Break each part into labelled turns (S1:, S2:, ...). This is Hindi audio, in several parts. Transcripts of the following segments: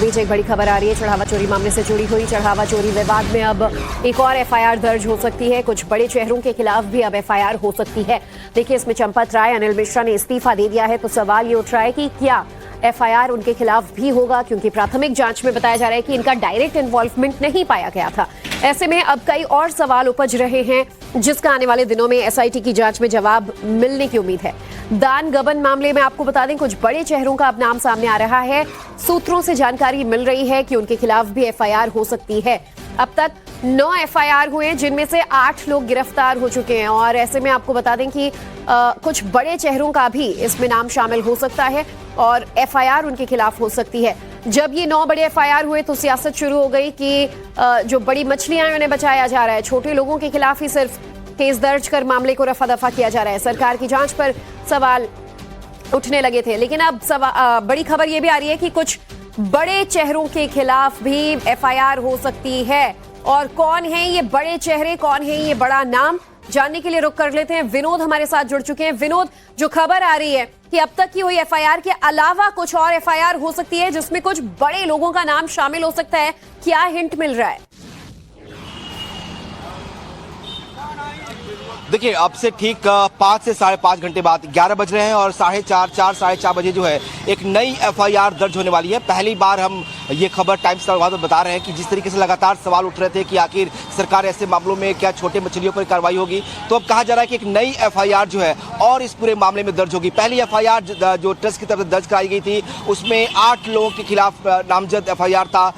S1: बीच एक बड़ी खबर आ रही है चढ़ावा चोरी मामले से जुड़ी हुई। चढ़ावा चोरी विवाद में अब एक और एफआईआर दर्ज हो सकती है। कुछ बड़े चेहरों के खिलाफ भी अब एफआईआर हो सकती है। देखिए, इसमें चंपत राय, अनिल मिश्रा ने इस्तीफा दे दिया है, तो सवाल ये उठ रहा है कि क्या एफआईआर उनके खिलाफ भी होगा, क्योंकि प्राथमिक जांच में बताया जा रहा है कि इनका डायरेक्ट इन्वॉल्वमेंट नहीं पाया गया था। ऐसे में अब कई और सवाल उपज रहे हैं, जिसका आने वाले दिनों में एसआईटी की जांच में जवाब मिलने की उम्मीद है। दान गबन मामले में आपको बता दें, कुछ बड़े चेहरों का अब नाम सामने आ रहा है। सूत्रों से जानकारी मिल रही है कि उनके खिलाफ भी एफआईआर हो सकती है। अब तक 9 एफआईआर हुए, जिनमें से 8 लोग गिरफ्तार हो चुके हैं। और ऐसे में आपको बता दें कि कुछ बड़े चेहरों का भी इसमें नाम शामिल हो सकता है और एफआईआर उनके खिलाफ हो सकती है। जब ये 9 बड़े एफआईआर हुए तो सियासत शुरू हो गई कि जो बड़ी मछलियां हैं उन्हें बचाया जा रहा है, छोटे लोगों के खिलाफ ही सिर्फ केस दर्ज कर मामले को रफा दफा किया जा रहा है। सरकार की जांच पर सवाल उठने लगे थे, लेकिन अब बड़ी खबर यह भी आ रही है कि कुछ बड़े चेहरों के खिलाफ भी एफआईआर हो सकती है। और कौन है ये बड़े चेहरे, कौन है ये बड़ा नाम, जानने के लिए रुक कर लेते हैं। विनोद हमारे साथ जुड़ चुके हैं। विनोद, जो खबर आ रही है कि अब तक की हुई एफआईआर के अलावा कुछ और एफआईआर हो सकती है जिसमें कुछ बड़े लोगों का नाम शामिल हो सकता है, क्या हिंट मिल रहा है?
S2: देखिए, अब से ठीक 5 से 5.5 घंटे बाद 11 बज रहे हैं और 4:30 बजे जो है एक नई एफआईआर दर्ज होने वाली है। पहली बार हम ये खबर टाइम्स का में बता रहे हैं कि जिस तरीके से लगातार सवाल उठ रहे थे कि आखिर सरकार ऐसे मामलों में क्या छोटे मछलियों पर कार्रवाई होगी, तो अब कहा जा रहा है कि एक नई एफआईआर जो है और इस पूरे मामले में दर्ज होगी। पहली एफआईआर जो ट्रस्ट की तरफ से दर्ज कराई गई थी, उसमें 8 लोगों के खिलाफ नामजद एफआईआर था।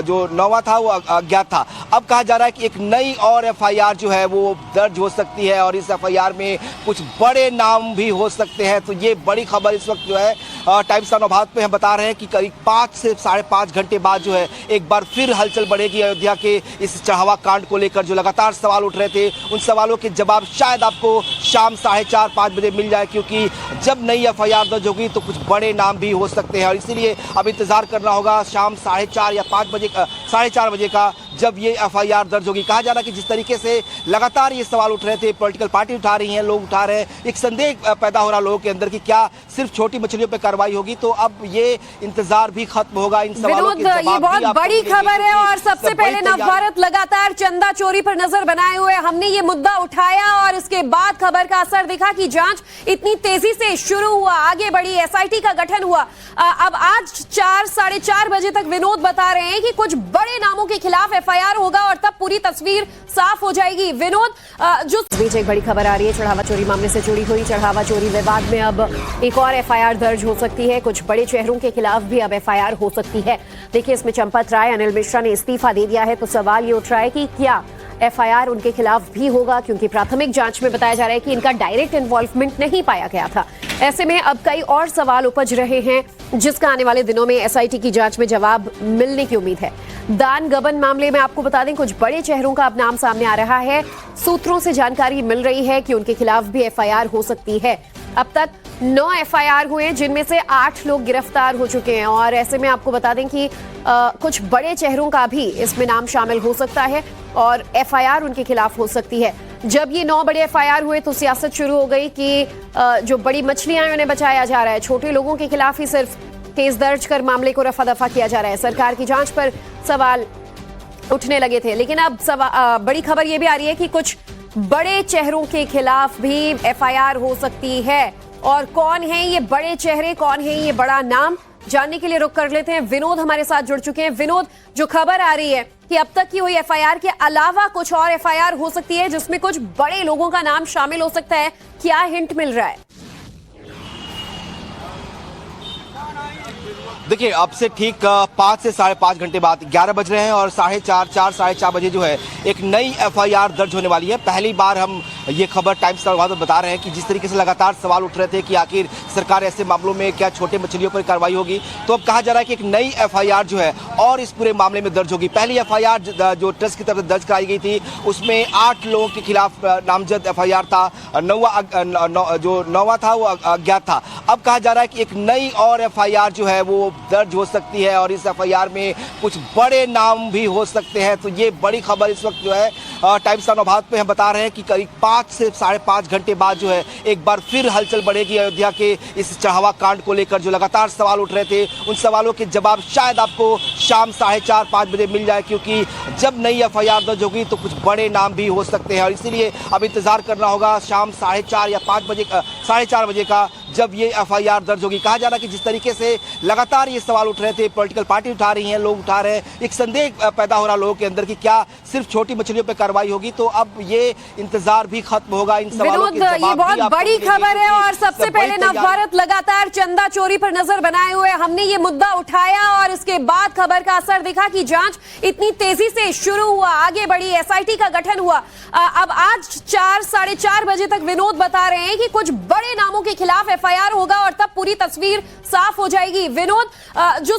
S2: जो 9वां था वो अज्ञात था। अब कहा जा रहा है कि एक नई और एफआईआर जो है वो दर्ज हो सकती है और इस एफआईआर में कुछ बड़े नाम भी हो सकते हैं। तो ये बड़ी खबर इस वक्त जो है टाइम्स नौभारत पे हम बता रहे हैं कि करीब 5 से 5.5 घंटे बाद जो है एक बार फिर हलचल बढ़ेगी अयोध्या के इस चढ़ावा कांड को लेकर। जो लगातार सवाल उठ रहे थे, उन सवालों के जवाब शायद आपको शाम 4:30-5 बजे मिल जाए, क्योंकि जब नई एफआईआर दर्ज होगी तो कुछ बड़े नाम भी हो सकते हैं। और इसीलिए अब इंतजार करना होगा शाम 4:30 या 5 बजे 4:30 बजे का, जब ये एफआईआर दर्ज होगी। कहा जा रहा है कि जिस तरीके से लगातार ये सवाल उठ रहे थे, पॉलिटिकल पार्टी उठा रही हैं, लोग उठा रहे हैं, एक संदेह पैदा हो रहा लोगों के अंदर कि क्या सिर्फ छोटी मछलियों पर कार्रवाई होगी। तो अब ये इंतजार भी खत्म होगा। इन सवालों के जवाब
S1: ये बहुत बड़ी खबर है और सबसे पहले नवभारत लगातार चंदा चोरी पर नजर बनाए हुए हमने ये मुद्दा उठाया और इसके बाद खबर का असर दिखा कि जांच इतनी तेजी से शुरू हुआ, आगे बढ़ी, एसआईटी का गठन हुआ। अब आज 4-4:30 बजे तक विनोद बता रहे हैं कि कुछ बड़े नामों के खिलाफ एफआईआर होगा और तब पूरी तस्वीर साफ हो जाएगी। विनोद, जो बीच एक बड़ी खबर आ रही है चढ़ावा चोरी मामले से जुड़ी हुई। चढ़ावा चोरी विवाद में अब एक और एफआईआर दर्ज हो सकती है। कुछ बड़े चेहरों के खिलाफ भी अब एफआईआर हो सकती है। देखिए, इसमें चंपत राय, अनिल मिश्रा ने इस्तीफा दे दिया है, तो सवाल ये उठ रहा है कि क्या एफआईआर उनके खिलाफ भी होगा, क्योंकि प्राथमिक जांच में बताया जा रहा है कि इनका डायरेक्ट इन्वॉल्वमेंट नहीं पाया गया था। ऐसे में अब कई और सवाल उपज रहे हैं, जिसका आने वाले दिनों में एसआईटी की जांच में जवाब मिलने की उम्मीद है। दान गबन मामले में आपको बता दें, कुछ बड़े चेहरों का अब नाम सामने आ रहा है। सूत्रों से जानकारी मिल रही है कि उनके खिलाफ भी एफआईआर हो सकती है। अब तक 9 एफआईआर हुए, जिनमें से 8 लोग गिरफ्तार हो चुके हैं। और ऐसे में आपको बता दें कि कुछ बड़े चेहरों का भी इसमें नाम शामिल हो सकता है और एफआईआर उनके खिलाफ हो सकती है। जब ये 9 बड़े एफआईआर हुए तो सियासत शुरू हो गई कि जो बड़ी मछलियां हैं उन्हें बचाया जा रहा है, छोटे लोगों के खिलाफ ही सिर्फ केस दर्ज कर मामले को रफा दफा किया जा रहा है। सरकार की जांच पर सवाल उठने लगे थे, लेकिन अब बड़ी खबर यह भी आ रही है कि कुछ बड़े चेहरों के खिलाफ भी एफआईआर हो सकती है। और कौन है ये बड़े चेहरे, कौन है ये बड़ा नाम, जानने के लिए रुक कर लेते हैं। विनोद हमारे साथ जुड़ चुके हैं। विनोद, जो खबर आ रही है कि अब तक की हुई एफआईआर के अलावा कुछ और एफआईआर हो सकती है जिसमें कुछ बड़े लोगों का नाम शामिल हो सकता है, क्या हिंट मिल रहा है?
S2: देखिए, अब से ठीक 5 से 5.5 घंटे बाद 11 बज रहे हैं और 4:30 बजे जो है एक नई एफआईआर दर्ज होने वाली है। पहली बार हम ये खबर टाइम्स का में बता रहे हैं कि जिस तरीके से लगातार सवाल उठ रहे थे कि आखिर सरकार ऐसे मामलों में क्या छोटे मछलियों पर कार्रवाई होगी, तो अब कहा जा रहा है कि एक नई एफआईआर जो है और इस पूरे मामले में दर्ज होगी। पहली एफआईआर जो ट्रस्ट की तरफ से दर्ज कराई गई थी, उसमें 8 लोगों के खिलाफ नामजद एफआईआर था। जो 9वां था वो अज्ञात था। अब कहा जा रहा है कि एक नई और एफआईआर जो है वो दर्ज हो सकती है और इस एफआईआर में कुछ बड़े नाम भी हो सकते हैं। तो ये बड़ी खबर इस वक्त जो है टाइम्स ऑफ भारत पे हम बता रहे हैं कि करीब 5 से 5.5 घंटे बाद जो है एक बार फिर हलचल बढ़ेगी अयोध्या के इस चढ़ावा कांड को लेकर। जो लगातार सवाल उठ रहे थे उन सवालों के जवाब शायद आपको शाम 4:30-5 बजे मिल जाए, क्योंकि जब नई एफआईआर दर्ज होगी तो कुछ बड़े नाम भी हो सकते हैं और इसीलिए अब इंतजार करना होगा शाम 4:30 या 5 बजे 4:30 बजे का, जब ये एफआईआर दर्ज होगी। कहा जा रहा है कि जिस तरीके से लगातार ये सवाल उठ रहे थे, पॉलिटिकल पार्टी उठा रही हैं, लोग उठा रहे हैं, एक संदेह पैदा हो रहा लोगों के अंदर कि क्या सिर्फ छोटी मछलियों पे कार्रवाई होगी, तो अब ये इंतजार भी खत्म होगा। इन सवालों के जवाब
S1: ये बहुत बड़ी खबर है और सबसे पहले नवभारत लगातार चंदा चोरी पर नजर बनाए हुए हमने ये मुद्दा उठाया और इसके बाद खबर का असर दिखा कि जांच इतनी तेजी से शुरू हुआ, आगे बढ़ी, एसआईटी का गठन हुआ। अब आज 4-4:30 बजे तक विनोद बता रहे हैं कि कुछ बड़े नामों के खिलाफ एफआईआर होगा और तब पूरी तस्वीर साफ हो जाएगी। विनोद, जो